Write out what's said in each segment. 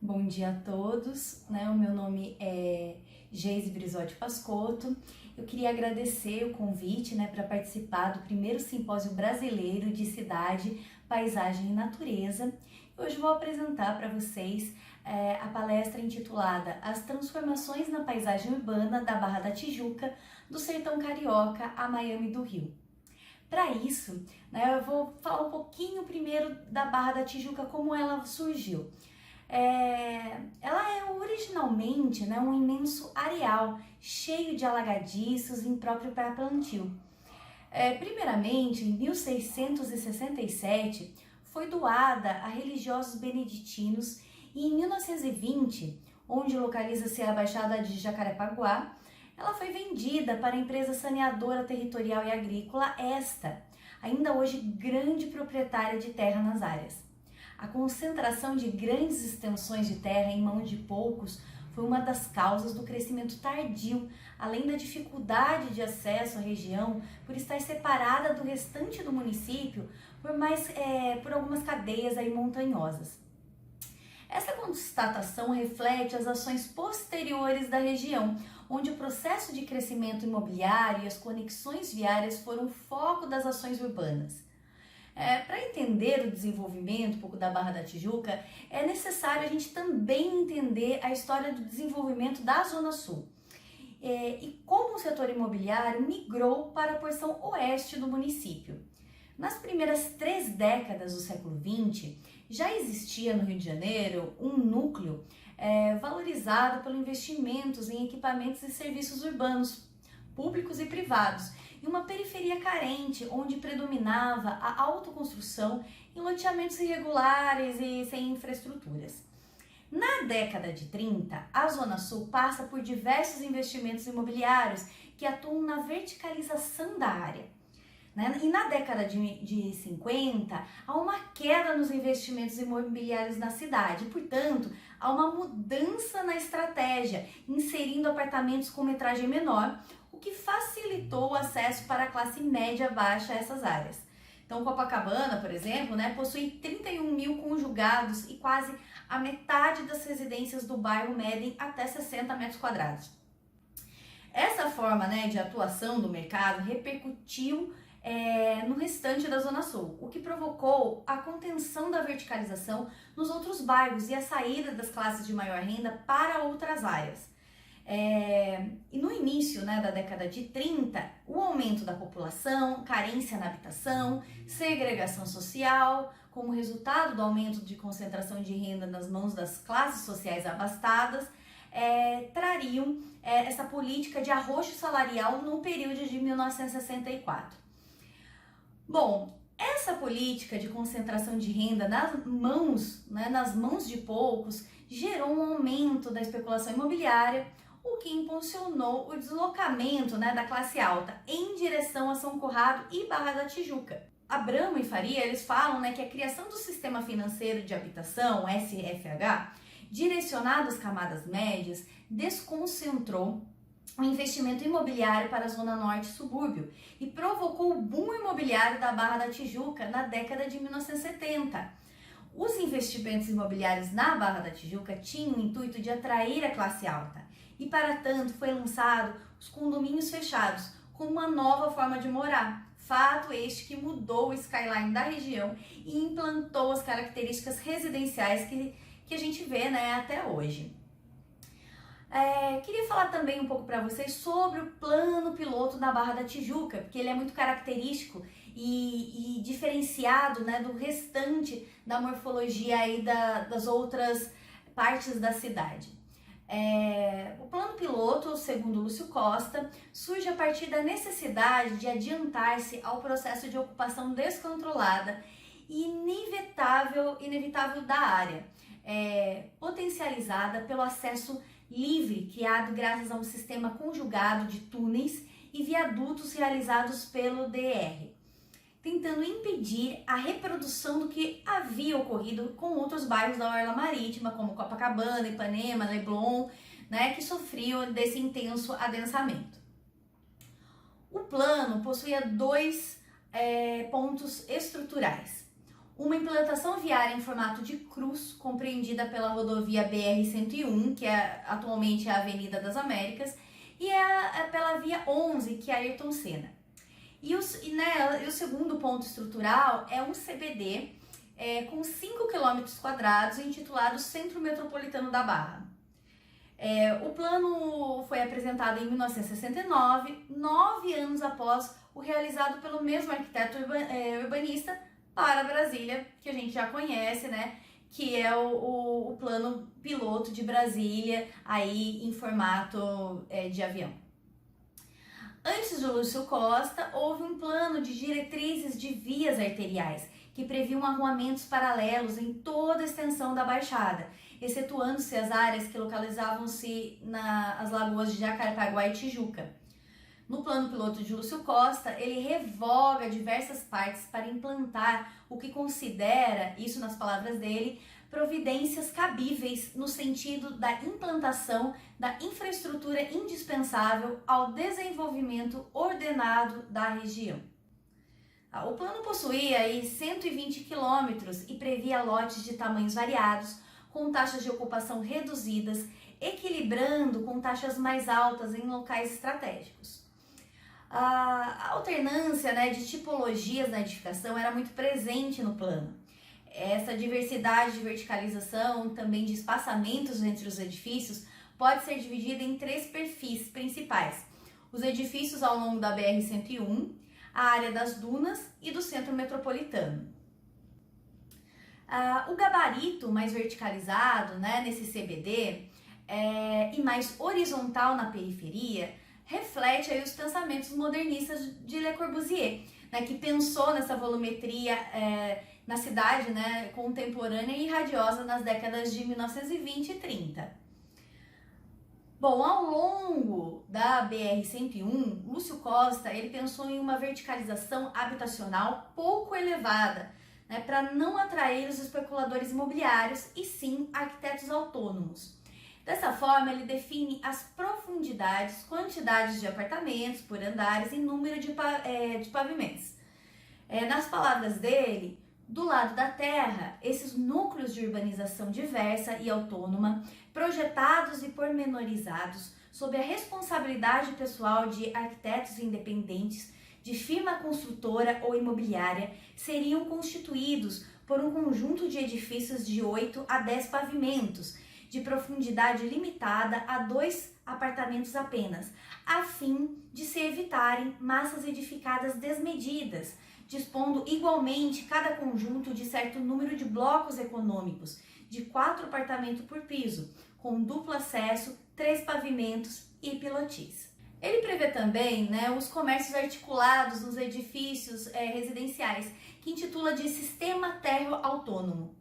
Bom dia a todos, O meu nome é Geise Brizotti Pascotto. Eu queria agradecer o convite, para participar do primeiro simpósio brasileiro de cidade, paisagem e natureza. Hoje vou apresentar para vocês a palestra intitulada As Transformações na Paisagem Urbana da Barra da Tijuca, do Sertão Carioca a Miami do Rio. Para isso, eu vou falar um pouquinho primeiro da Barra da Tijuca, como ela surgiu. Ela é originalmente um imenso areal cheio de alagadiços impróprio para plantio. Primeiramente, em 1667, foi doada a religiosos beneditinos e em 1920, onde localiza-se a Baixada de Jacarepaguá, ela foi vendida para a empresa saneadora territorial e agrícola Esta, ainda hoje grande proprietária de terra nas áreas. A concentração de grandes extensões de terra em mãos de poucos foi uma das causas do crescimento tardio, além da dificuldade de acesso à região por estar separada do restante do município por algumas cadeias montanhosas. Essa constatação reflete as ações posteriores da região, onde o processo de crescimento imobiliário e as conexões viárias foram o foco das ações urbanas. Para entender o desenvolvimento um pouco da Barra da Tijuca, é necessário a gente também entender a história do desenvolvimento da Zona Sul e como o setor imobiliário migrou para a porção oeste do município. Nas primeiras 3 décadas do século XX, já existia no Rio de Janeiro um núcleo valorizado pelos investimentos em equipamentos e serviços urbanos, públicos e privados, e uma periferia carente, onde predominava a autoconstrução em loteamentos irregulares e sem infraestruturas. Na década de 30, a Zona Sul passa por diversos investimentos imobiliários que atuam na verticalização da área. E na década de 50, há uma queda nos investimentos imobiliários na cidade, portanto, há uma mudança na estratégia, inserindo apartamentos com metragem menor, o que facilitou o acesso para a classe média baixa a essas áreas. Então, Copacabana, por exemplo, possui 31 mil conjugados e quase a metade das residências do bairro medem até 60 metros quadrados. Essa forma de atuação do mercado repercutiu no restante da Zona Sul, o que provocou a contenção da verticalização nos outros bairros e a saída das classes de maior renda para outras áreas. E no início da década de 30, o aumento da população, carência na habitação, segregação social, como resultado do aumento de concentração de renda nas mãos das classes sociais abastadas, trariam essa política de arroxo salarial no período de 1964. Bom, essa política de concentração de renda nas mãos de poucos gerou um aumento da especulação imobiliária, o que impulsionou o deslocamento da classe alta em direção a São Conrado e Barra da Tijuca. Abramo e Faria, eles falam que a criação do Sistema Financeiro de Habitação, SFH, direcionado às camadas médias, desconcentrou o investimento imobiliário para a Zona Norte e subúrbio e provocou o boom imobiliário da Barra da Tijuca na década de 1970. Os investimentos imobiliários na Barra da Tijuca tinham o intuito de atrair a classe alta e, para tanto, foi lançado os condomínios fechados como uma nova forma de morar. Fato este que mudou o skyline da região e implantou as características residenciais que a gente vê até hoje. Queria falar também um pouco para vocês sobre o plano piloto da Barra da Tijuca, porque ele é muito característico e diferenciado do restante da morfologia das outras partes da cidade. O plano piloto, segundo Lúcio Costa, surge a partir da necessidade de adiantar-se ao processo de ocupação descontrolada e inevitável da área, potencializada pelo acesso livre, criado graças a um sistema conjugado de túneis e viadutos realizados pelo DR, tentando impedir a reprodução do que havia ocorrido com outros bairros da Orla Marítima, como Copacabana, Ipanema, Leblon, que sofriam desse intenso adensamento. O plano possuía 2 pontos estruturais. uma implantação viária em formato de cruz, compreendida pela rodovia BR-101, que atualmente é a Avenida das Américas, e pela via 11, que é Ayrton Senna. E o segundo ponto estrutural é um CBD com 5 km², intitulado Centro Metropolitano da Barra. O plano foi apresentado em 1969, 9 anos após o realizado pelo mesmo arquiteto urbanista para Brasília, que a gente já conhece, né? Que é o plano piloto de Brasília, aí em formato de avião. Antes de Lúcio Costa, houve um plano de diretrizes de vias arteriais, que previam arruamentos paralelos em toda a extensão da Baixada, excetuando-se as áreas que localizavam-se nas lagoas de Jacarepaguá e Tijuca. No plano piloto de Lúcio Costa, ele revoga diversas partes para implantar o que considera, isso nas palavras dele, providências cabíveis no sentido da implantação da infraestrutura indispensável ao desenvolvimento ordenado da região. O plano possuía aí 120 quilômetros e previa lotes de tamanhos variados, com taxas de ocupação reduzidas, equilibrando com taxas mais altas em locais estratégicos. A alternância, de tipologias na edificação era muito presente no plano. Essa diversidade de verticalização, também de espaçamentos entre os edifícios, pode ser dividida em 3 perfis principais: os edifícios ao longo da BR-101, a área das dunas e do centro metropolitano. O gabarito mais verticalizado, nesse CBD, e mais horizontal na periferia, reflete aí os pensamentos modernistas de Le Corbusier, que pensou nessa volumetria na cidade contemporânea e radiosa nas décadas de 1920 e 30. Bom, ao longo da BR-101, Lúcio Costa ele pensou em uma verticalização habitacional pouco elevada, para não atrair os especuladores imobiliários e sim arquitetos autônomos. Dessa forma, ele define as profundidades, quantidades de apartamentos por andares e número de pavimentos. Nas palavras dele, do lado da terra, esses núcleos de urbanização diversa e autônoma, projetados e pormenorizados sob a responsabilidade pessoal de arquitetos independentes, de firma construtora ou imobiliária, seriam constituídos por um conjunto de edifícios de 8 a 10 pavimentos, de profundidade limitada a 2 apartamentos apenas, a fim de se evitarem massas edificadas desmedidas, dispondo igualmente cada conjunto de certo número de blocos econômicos, de 4 apartamentos por piso, com duplo acesso, 3 pavimentos e pilotis. Ele prevê também os comércios articulados nos edifícios residenciais, que intitula de Sistema Térreo Autônomo.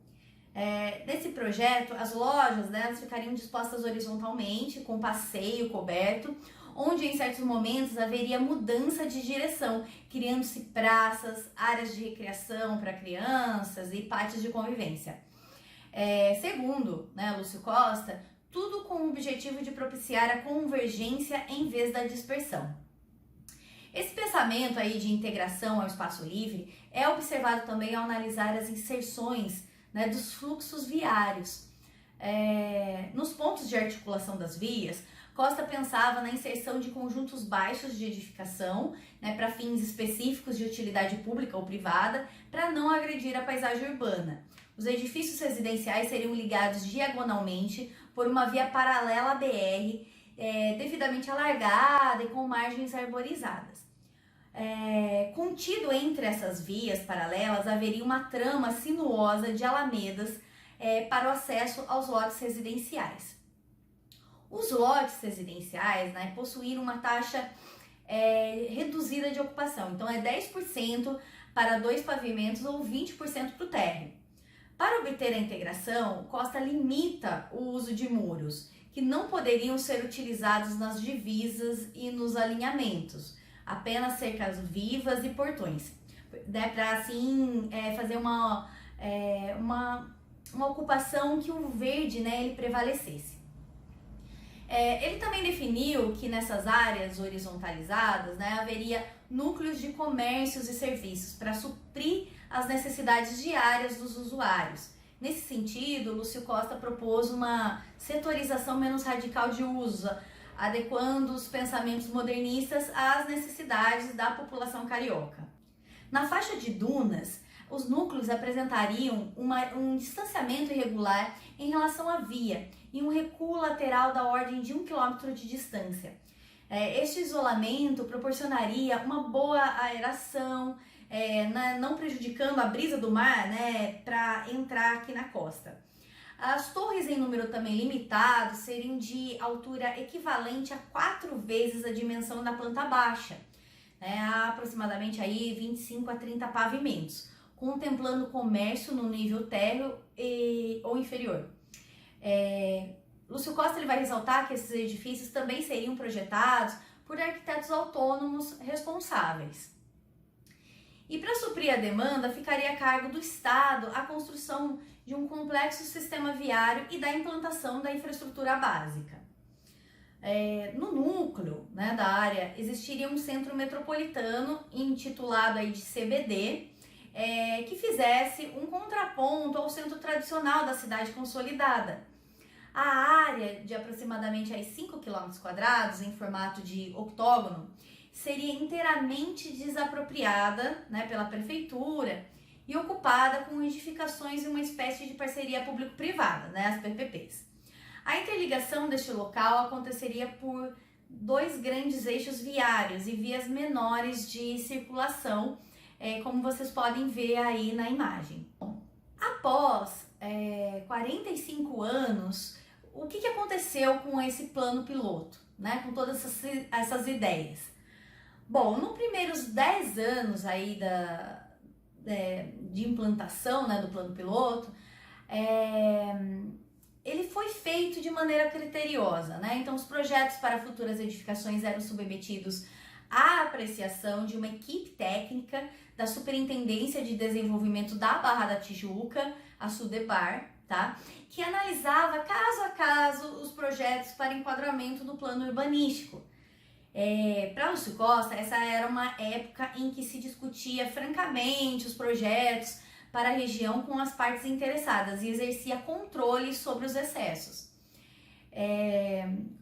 Nesse projeto, as lojas ficariam dispostas horizontalmente, com passeio coberto, onde em certos momentos haveria mudança de direção, criando-se praças, áreas de recreação para crianças e pátios de convivência. Segundo Lúcio Costa, tudo com o objetivo de propiciar a convergência em vez da dispersão. Esse pensamento aí de integração ao espaço livre é observado também ao analisar as inserções dos fluxos viários. Nos pontos de articulação das vias, Costa pensava na inserção de conjuntos baixos de edificação para fins específicos de utilidade pública ou privada, para não agredir a paisagem urbana. Os edifícios residenciais seriam ligados diagonalmente por uma via paralela à BR, devidamente alargada e com margens arborizadas. Contido entre essas vias paralelas haveria uma trama sinuosa de alamedas para o acesso aos lotes residenciais. Os lotes residenciais possuíram uma taxa reduzida de ocupação, então 10% para 2 pavimentos ou 20% para o térreo. Para obter a integração, Costa limita o uso de muros, que não poderiam ser utilizados nas divisas e nos alinhamentos, apenas cercas vivas e portões, para assim fazer uma ocupação que o verde ele prevalecesse. Ele também definiu que nessas áreas horizontalizadas, né, haveria núcleos de comércios e serviços para suprir as necessidades diárias dos usuários. Nesse sentido, Lúcio Costa propôs uma setorização menos radical de uso, adequando os pensamentos modernistas às necessidades da população carioca. Na faixa de dunas, os núcleos apresentariam um distanciamento irregular em relação à via e um recuo lateral da ordem de 1 km de distância. Este isolamento proporcionaria uma boa aeração, não prejudicando a brisa do mar, né, para entrar aqui na costa. As torres em número também limitado seriam de altura equivalente a 4 vezes a dimensão da planta baixa, né, aproximadamente aí 25 a 30 pavimentos, contemplando comércio no nível térreo ou inferior. Lúcio Costa ele vai ressaltar que esses edifícios também seriam projetados por arquitetos autônomos responsáveis. E para suprir a demanda, ficaria a cargo do Estado a construção de um complexo sistema viário e da implantação da infraestrutura básica. No núcleo, né, da área existiria um centro metropolitano intitulado aí de CBD, que fizesse um contraponto ao centro tradicional da cidade consolidada. A área de aproximadamente aí 5 km², em formato de octógono, seria inteiramente desapropriada, né, pela prefeitura e ocupada com edificações em uma espécie de parceria público-privada, né, as PPPs. A interligação deste local aconteceria por 2 grandes eixos viários e vias menores de circulação, como vocês podem ver aí na imagem. Bom, após 45 anos, o que aconteceu com esse plano piloto, né, com todas essas ideias? Bom, nos primeiros 10 anos aí de implantação, né, do plano piloto, ele foi feito de maneira criteriosa, né? Então, os projetos para futuras edificações eram submetidos à apreciação de uma equipe técnica da Superintendência de Desenvolvimento da Barra da Tijuca, a SUDEBAR, tá? Que analisava caso a caso os projetos para enquadramento no plano urbanístico. Para Lúcio Costa, essa era uma época em que se discutia francamente os projetos para a região com as partes interessadas e exercia controle sobre os excessos.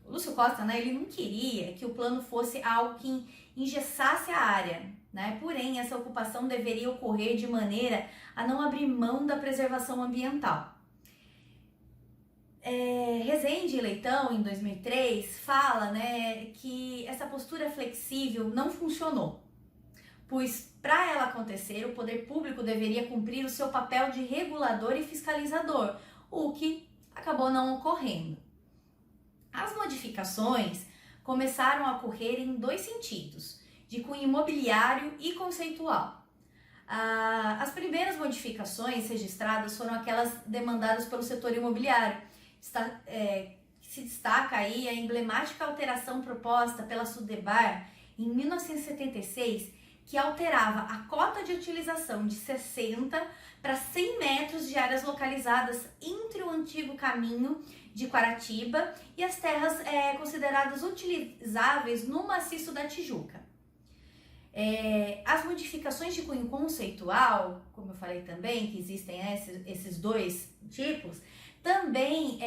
Lúcio Costa, né, ele não queria que o plano fosse algo que engessasse a área, né? Porém, essa ocupação deveria ocorrer de maneira a não abrir mão da preservação ambiental. Rezende e Leitão, em 2003, fala, né, que essa postura flexível não funcionou, pois para ela acontecer, o poder público deveria cumprir o seu papel de regulador e fiscalizador, o que acabou não ocorrendo. As modificações começaram a ocorrer em 2 sentidos, de cunho imobiliário e conceitual. As primeiras modificações registradas foram aquelas demandadas pelo setor imobiliário. Se destaca aí a emblemática alteração proposta pela SUDEBAR em 1976, que alterava a cota de utilização de 60 para 100 metros de áreas localizadas entre o antigo caminho de Guaratiba e as terras consideradas utilizáveis no maciço da Tijuca. As modificações de cunho conceitual, como eu falei também, que existem esses 2 tipos, também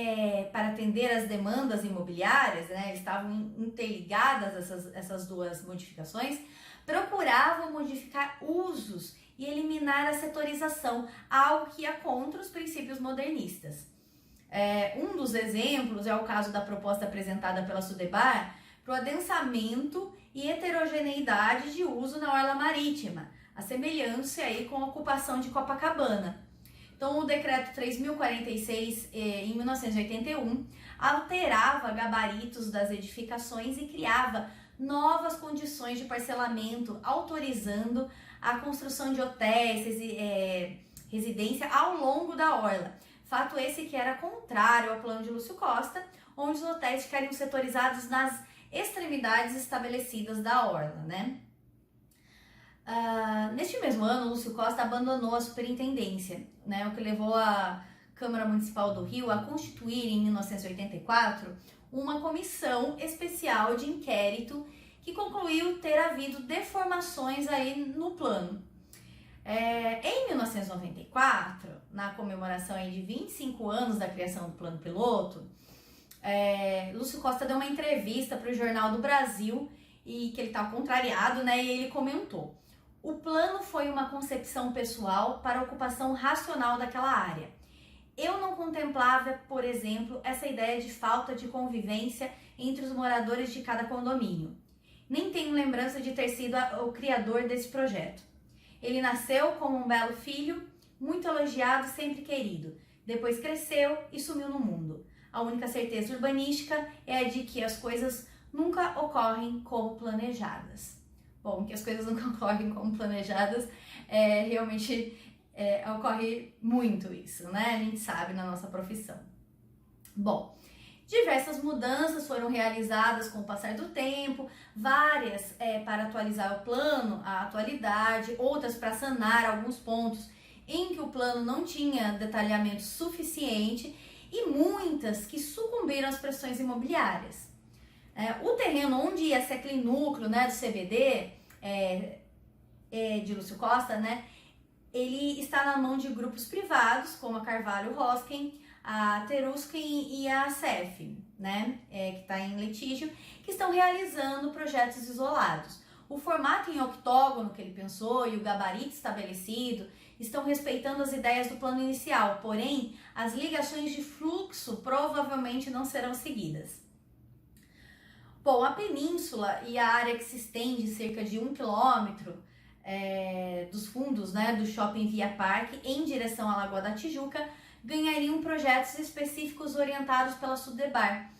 para atender às demandas imobiliárias, né, estavam interligadas essas 2 modificações, procuravam modificar usos e eliminar a setorização, algo que ia contra os princípios modernistas. Um dos exemplos é o caso da proposta apresentada pela SUDEBAR para o adensamento e heterogeneidade de uso na orla marítima, a semelhança aí com a ocupação de Copacabana. Então, o decreto 3.046, em 1981, alterava gabaritos das edificações e criava novas condições de parcelamento, autorizando a construção de hotéis, residência ao longo da orla. Fato esse que era contrário ao plano de Lúcio Costa, onde os hotéis ficariam setorizados nas extremidades estabelecidas da orla, né? Neste mesmo ano, Lúcio Costa abandonou a superintendência, né, o que levou a Câmara Municipal do Rio a constituir, em 1984, uma comissão especial de inquérito que concluiu ter havido deformações aí no plano. Em 1994, na comemoração aí de 25 anos da criação do plano piloto, Lúcio Costa deu uma entrevista para o Jornal do Brasil e que ele estava contrariado, né? E ele comentou: o plano foi uma concepção pessoal para a ocupação racional daquela área. Eu não contemplava, por exemplo, essa ideia de falta de convivência entre os moradores de cada condomínio. Nem tenho lembrança de ter sido o criador desse projeto. Ele nasceu como um belo filho, muito elogiado, sempre querido. Depois cresceu e sumiu no mundo. A única certeza urbanística é a de que as coisas nunca ocorrem como planejadas. Bom, que as coisas nunca ocorrem como planejadas, realmente ocorre muito isso, né? A gente sabe na nossa profissão. Bom, diversas mudanças foram realizadas com o passar do tempo, várias para atualizar o plano, a atualidade, outras para sanar alguns pontos em que o plano não tinha detalhamento suficiente e muitas que sucumbiram às pressões imobiliárias. O terreno onde ia ser aquele núcleo, né, do CBD, de Lúcio Costa, né, ele está na mão de grupos privados, como a Carvalho Hosken, a Terusken e a CEF, né, que está em litígio, que estão realizando projetos isolados. O formato em octógono que ele pensou e o gabarito estabelecido estão respeitando as ideias do plano inicial, porém, as ligações de fluxo provavelmente não serão seguidas. Bom, a península e a área que se estende cerca de 1 quilômetro dos fundos, né, do Shopping Via Parque em direção à Lagoa da Tijuca ganhariam projetos específicos orientados pela Sudebar.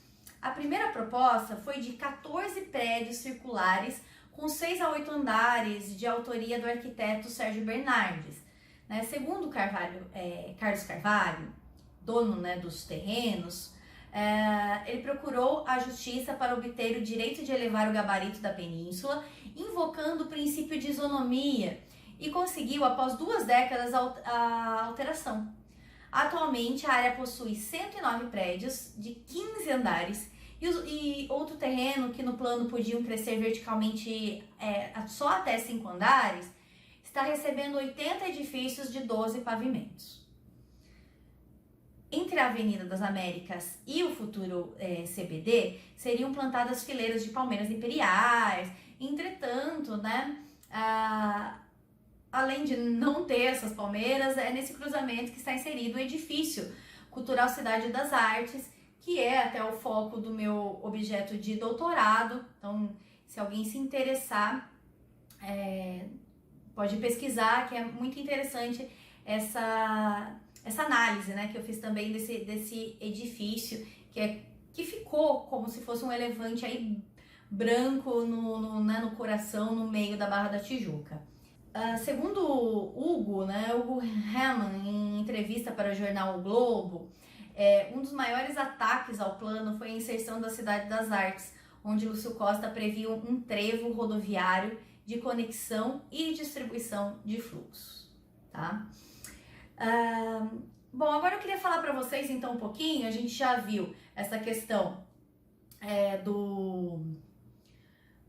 A primeira proposta foi de 14 prédios circulares com 6 a 8 andares de autoria do arquiteto Sérgio Bernardes. Né? Segundo Carlos Carvalho, dono, né, dos terrenos, ele procurou a justiça para obter o direito de elevar o gabarito da península, invocando o princípio de isonomia, e conseguiu, após 2 décadas, a alteração. Atualmente, a área possui 109 prédios de 15 andares e outro terreno que no plano podiam crescer verticalmente só até 5 andares, está recebendo 80 edifícios de 12 pavimentos. Entre a Avenida das Américas e o futuro CBD, seriam plantadas fileiras de palmeiras imperiais. Entretanto, né, além de não ter essas palmeiras, é nesse cruzamento que está inserido o edifício Cultural Cidade das Artes, que é até o foco do meu objeto de doutorado. Então, se alguém se interessar, pode pesquisar, que é muito interessante essa análise, né, que eu fiz também desse edifício, que ficou como se fosse um elefante aí branco no coração, no meio da Barra da Tijuca. Segundo Hugo Hermann, em entrevista para o jornal O Globo, um dos maiores ataques ao plano foi a inserção da Cidade das Artes, onde Lúcio Costa previu um trevo rodoviário de conexão e distribuição de fluxos, tá? Bom, agora eu queria falar para vocês então um pouquinho. A gente já viu essa questão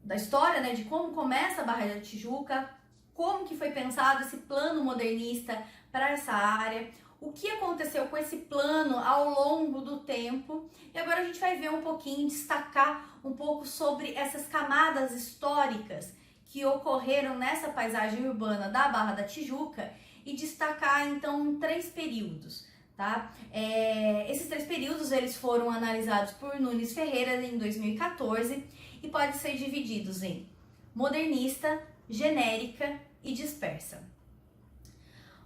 da história, né, de como começa a Barra da Tijuca, como que foi pensado esse plano modernista para essa área, o que aconteceu com esse plano ao longo do tempo. E agora a gente vai ver um pouquinho, destacar um pouco sobre essas camadas históricas que ocorreram nessa paisagem urbana da Barra da Tijuca e destacar então 3 períodos, tá? Esses 3 períodos eles foram analisados por Nunes Ferreira em 2014 e podem ser divididos em modernista, genérica e dispersa.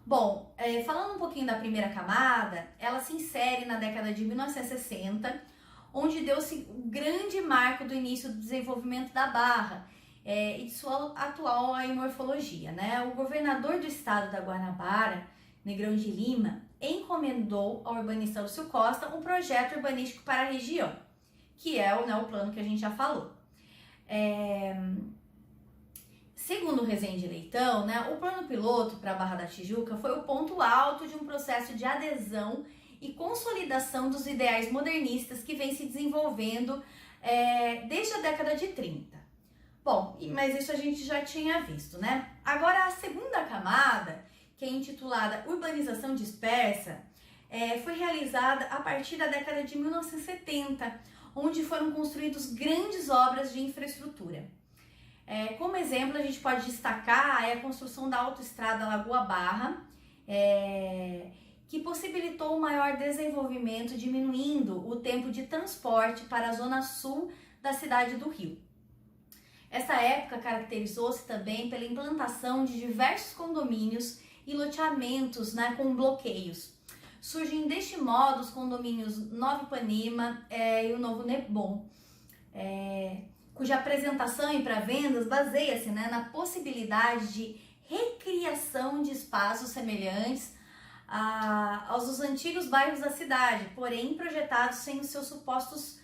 Bom, falando um pouquinho da primeira camada, ela se insere na década de 1960, onde deu-se o grande marco do início do desenvolvimento da Barra e de sua atual morfologia, né? O governador do estado da Guanabara, Negrão de Lima, encomendou ao urbanista Lúcio Costa um projeto urbanístico para a região, que é o plano que a gente já falou. Segundo Rezende Leitão, né, o plano piloto para a Barra da Tijuca foi o ponto alto de um processo de adesão e consolidação dos ideais modernistas que vem se desenvolvendo desde a década de 30. Bom, mas isso a gente já tinha visto, né? Agora, a segunda camada, que é intitulada Urbanização Dispersa, foi realizada a partir da década de 1970, onde foram construídas grandes obras de infraestrutura. Como exemplo, a gente pode destacar a construção da autoestrada Lagoa Barra, que possibilitou o maior desenvolvimento, diminuindo o tempo de transporte para a zona sul da cidade do Rio. Essa época caracterizou-se também pela implantação de diversos condomínios e loteamentos, né, com bloqueios. Surgem deste modo os condomínios Nova Ipanema e o Novo Neblon, cuja apresentação e para vendas baseia-se, né, na possibilidade de recriação de espaços semelhantes aos dos antigos bairros da cidade, porém projetados sem os seus supostos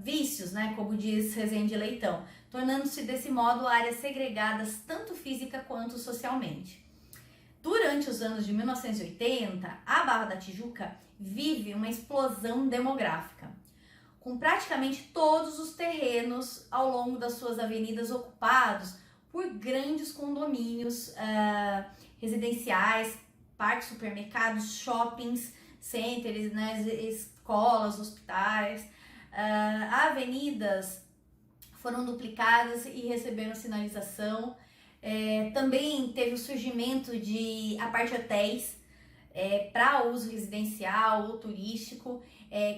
vícios, né, como diz Rezende Leitão, tornando-se desse modo áreas segregadas tanto física quanto socialmente. Durante os anos de 1980, a Barra da Tijuca vive uma explosão demográfica, com praticamente todos os terrenos ao longo das suas avenidas ocupados por grandes condomínios residenciais, parques, supermercados, shoppings, centers, né, escolas, hospitais. Avenidas foram duplicadas e receberam sinalização. Também teve o surgimento de apart-hotéis para uso residencial ou turístico,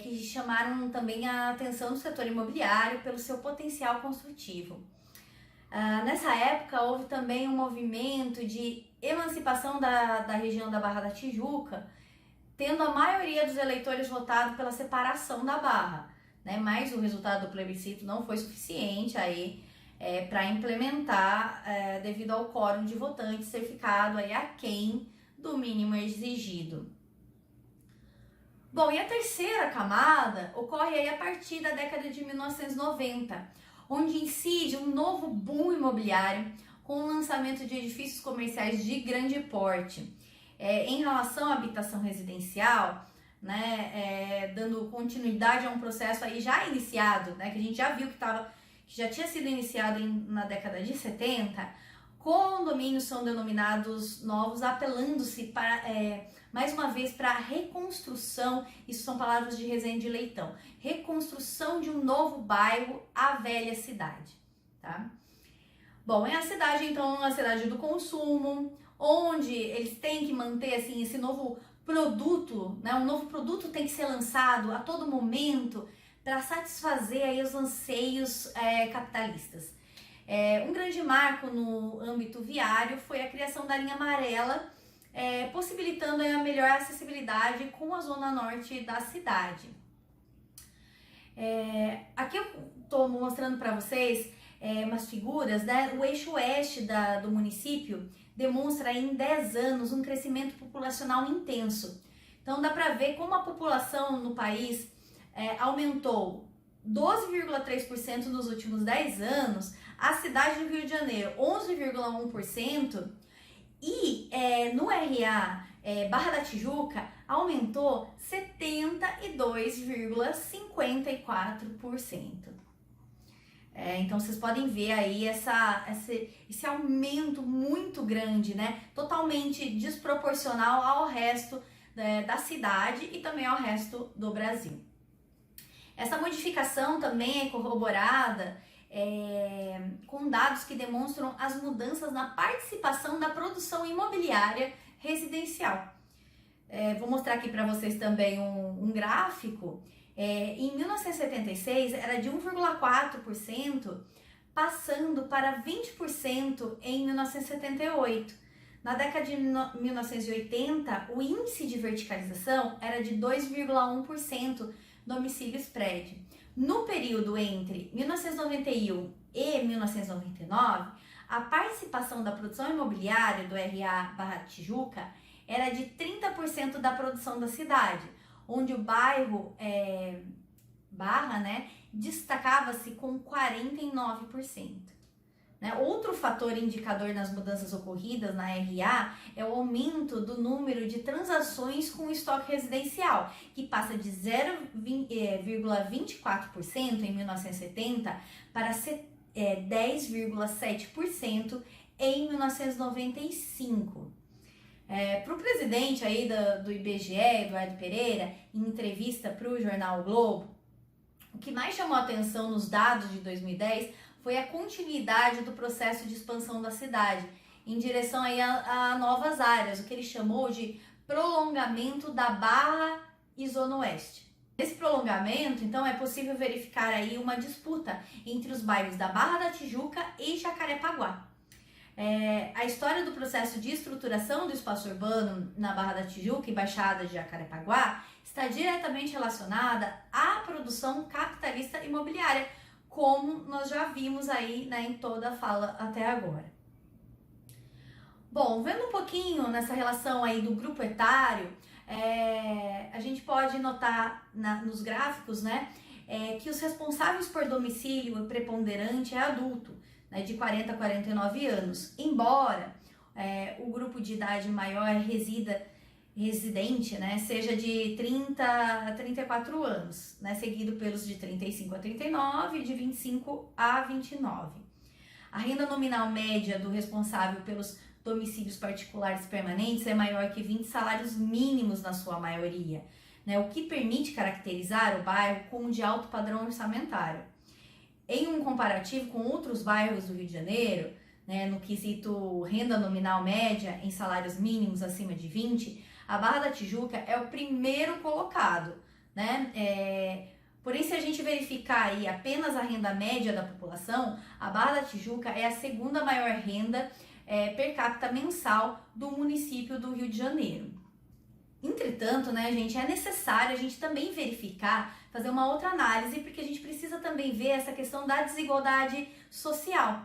que chamaram também a atenção do setor imobiliário pelo seu potencial construtivo. Nessa época houve também um movimento de emancipação da região da Barra da Tijuca, tendo a maioria dos eleitores votado pela separação da Barra, né? Mas o resultado do plebiscito não foi suficiente aí para implementar, devido ao quórum de votantes ter ficado aí aquém do mínimo exigido. Bom, e a terceira camada ocorre aí a partir da década de 1990, onde incide um novo boom imobiliário com o lançamento de edifícios comerciais de grande porte. Em relação à habitação residencial, né, dando continuidade a um processo aí já iniciado, né, que a gente já viu que já tinha sido iniciado na década de 70, condomínios são denominados novos, apelando-se para, mais uma vez, para a reconstrução, isso são palavras de Rezende Leitão, reconstrução de um novo bairro à velha cidade, tá? Bom, é a cidade, então, a cidade do consumo, onde eles têm que manter, assim, esse novo produto, né? Um novo produto tem que ser lançado a todo momento para satisfazer aí os anseios capitalistas. Um grande marco no âmbito viário foi a criação da linha amarela, possibilitando aí a melhor acessibilidade com a zona norte da cidade. Aqui eu estou mostrando para vocês umas figuras, né? O eixo oeste do município demonstra aí em 10 anos um crescimento populacional intenso. Então dá para ver como a população no país aumentou 12,3% nos últimos 10 anos, a cidade do Rio de Janeiro 11,1% e no RA Barra da Tijuca aumentou 72,54%. Então vocês podem ver aí esse aumento muito grande, né? Totalmente desproporcional ao resto da cidade e também ao resto do Brasil. Essa modificação também é corroborada com dados que demonstram as mudanças na participação da produção imobiliária residencial. Vou mostrar aqui para vocês também um gráfico. Em 1976 era de 1,4%, passando para 20% em 1978. Na década de 1980, o índice de verticalização era de 2,1% domicílios prédio. No período entre 1991 e 1999, a participação da produção imobiliária do RA Barra Tijuca era de 30% da produção da cidade, onde o bairro Barra, né, destacava-se com 49%. né? Outro fator indicador nas mudanças ocorridas na RA é o aumento do número de transações com estoque residencial, que passa de 0,24% em 1970 para 10,7% em 1995. Para o presidente aí do IBGE, Eduardo Pereira, em entrevista para o jornal o Globo, o que mais chamou a atenção nos dados de 2010 foi a continuidade do processo de expansão da cidade, em direção aí a novas áreas, o que ele chamou de prolongamento da Barra e Zona Oeste. Nesse prolongamento, então, é possível verificar aí uma disputa entre os bairros da Barra da Tijuca e Jacarepaguá. A história do processo de estruturação do espaço urbano na Barra da Tijuca e Baixada de Jacarepaguá está diretamente relacionada à produção capitalista imobiliária, como nós já vimos aí, né, em toda a fala até agora. Bom, vendo um pouquinho nessa relação aí do grupo etário, a gente pode notar nos gráficos, né, que os responsáveis por domicílio preponderante é adulto, né, de 40 a 49 anos, embora o grupo de idade maior residente, né, seja de 30 a 34 anos, né, seguido pelos de 35 a 39 e de 25 a 29. A renda nominal média do responsável pelos domicílios particulares permanentes é maior que 20 salários mínimos na sua maioria, né, o que permite caracterizar o bairro como de alto padrão orçamentário. Em um comparativo com outros bairros do Rio de Janeiro, né, no quesito renda nominal média em salários mínimos acima de 20, a Barra da Tijuca é o primeiro colocado, né? Porém, se a gente verificar aí apenas a renda média da população, a Barra da Tijuca é a segunda maior renda per capita mensal do município do Rio de Janeiro. Entretanto, né, gente, é necessário a gente também verificar, fazer uma outra análise, porque a gente precisa também ver essa questão da desigualdade social,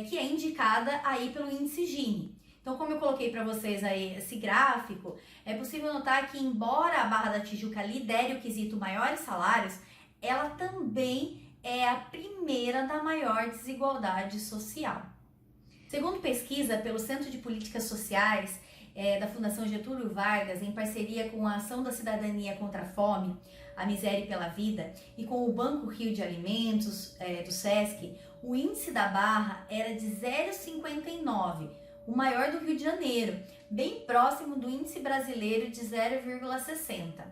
que é indicada aí pelo índice Gini. Então, como eu coloquei para vocês aí esse gráfico, é possível notar que, embora a Barra da Tijuca lidere o quesito maiores salários, ela também é a primeira da maior desigualdade social. Segundo pesquisa pelo Centro de Políticas Sociais da Fundação Getúlio Vargas, em parceria com a Ação da Cidadania contra a Fome, a Miséria e pela Vida, e com o Banco Rio de Alimentos do SESC, o índice da Barra era de 0,59, o maior do Rio de Janeiro, bem próximo do índice brasileiro de 0,60.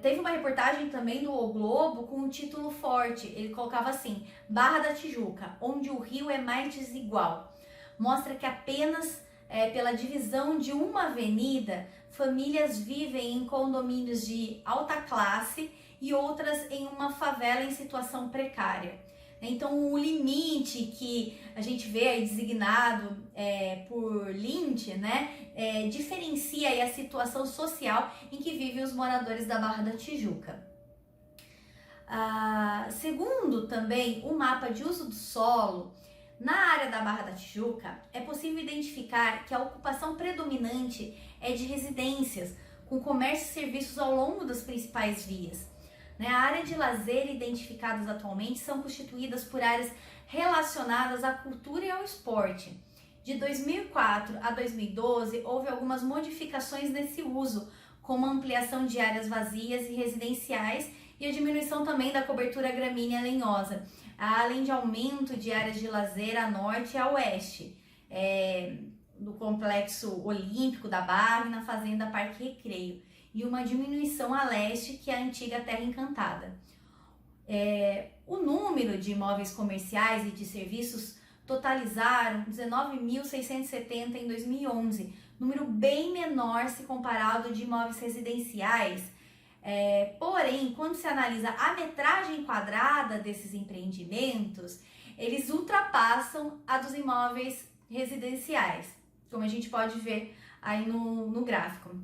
Teve uma reportagem também do O Globo com um título forte, ele colocava assim: Barra da Tijuca, onde o rio é mais desigual. Mostra que apenas pela divisão de uma avenida, famílias vivem em condomínios de alta classe e outras em uma favela em situação precária. Então, o limite que a gente vê aí designado por Lynch, né, diferencia aí a situação social em que vivem os moradores da Barra da Tijuca. Segundo também o mapa de uso do solo, na área da Barra da Tijuca, é possível identificar que a ocupação predominante é de residências, com comércio e serviços ao longo das principais vias. A área de lazer identificadas atualmente são constituídas por áreas relacionadas à cultura e ao esporte. De 2004 a 2012, houve algumas modificações nesse uso, como a ampliação de áreas vazias e residenciais e a diminuição também da cobertura gramínea lenhosa, além de aumento de áreas de lazer a norte e a oeste, do complexo olímpico da Barra e na fazenda Parque Recreio, e uma diminuição a leste, que é a antiga Terra Encantada. O número de imóveis comerciais e de serviços totalizaram 19.670 em 2011, número bem menor se comparado de imóveis residenciais. Porém, quando se analisa a metragem quadrada desses empreendimentos, eles ultrapassam a dos imóveis residenciais, como a gente pode ver aí no gráfico.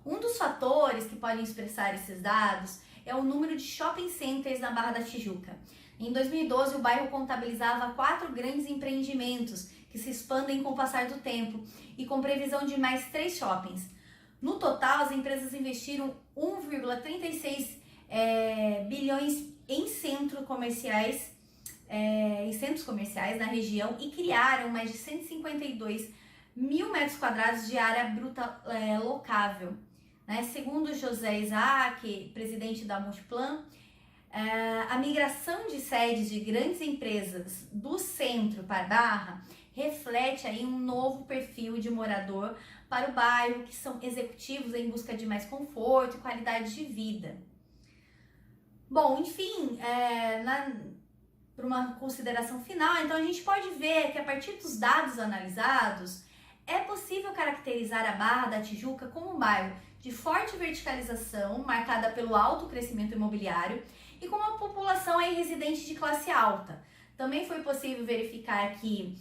Um dos fatores que podem expressar esses dados é o número de shopping centers na Barra da Tijuca. Em 2012, o bairro contabilizava 4 grandes empreendimentos que se expandem com o passar do tempo e com previsão de mais 3 shoppings. No total, as empresas investiram 1,36 bilhões em centros comerciais e centros comerciais na região e criaram mais de 152 mil metros quadrados de área bruta locável. Né? Segundo José Isaac, presidente da Multiplan, a migração de sedes de grandes empresas do centro para Barra reflete aí um novo perfil de morador para o bairro, que são executivos em busca de mais conforto e qualidade de vida. Bom, enfim, para uma consideração final, então a gente pode ver que a partir dos dados analisados, é possível caracterizar a Barra da Tijuca como um bairro de forte verticalização, marcada pelo alto crescimento imobiliário e com uma população aí residente de classe alta. Também foi possível verificar que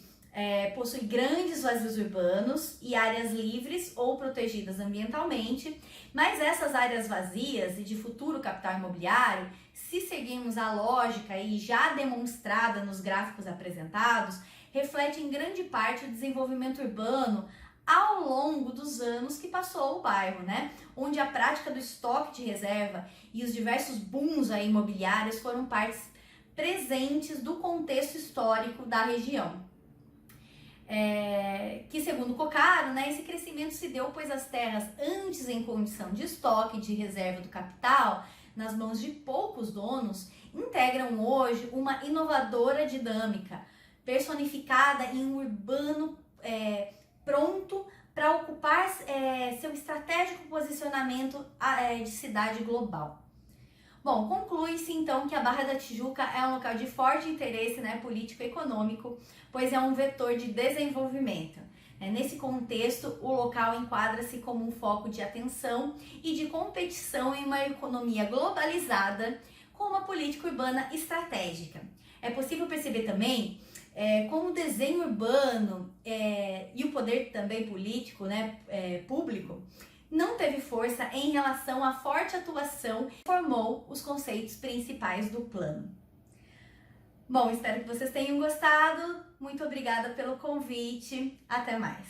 possui grandes vazios urbanos e áreas livres ou protegidas ambientalmente, mas essas áreas vazias e de futuro capital imobiliário, se seguirmos a lógica aí já demonstrada nos gráficos apresentados, reflete em grande parte o desenvolvimento urbano ao longo dos anos que passou o bairro, né? Onde a prática do estoque de reserva e os diversos booms aí imobiliários foram partes presentes do contexto histórico da região. Que segundo Coccaro, né, esse crescimento se deu pois as terras antes em condição de estoque de reserva do capital, nas mãos de poucos donos, integram hoje uma inovadora dinâmica, personificada em um urbano pronto para ocupar seu estratégico posicionamento de cidade global. Bom, conclui-se então que a Barra da Tijuca é um local de forte interesse, né, político e econômico, pois é um vetor de desenvolvimento. Nesse contexto, o local enquadra-se como um foco de atenção e de competição em uma economia globalizada com uma política urbana estratégica. É possível perceber também como o desenho urbano e o poder também político, né, público, não teve força em relação à forte atuação que formou os conceitos principais do plano. Bom, espero que vocês tenham gostado. Muito obrigada pelo convite. Até mais.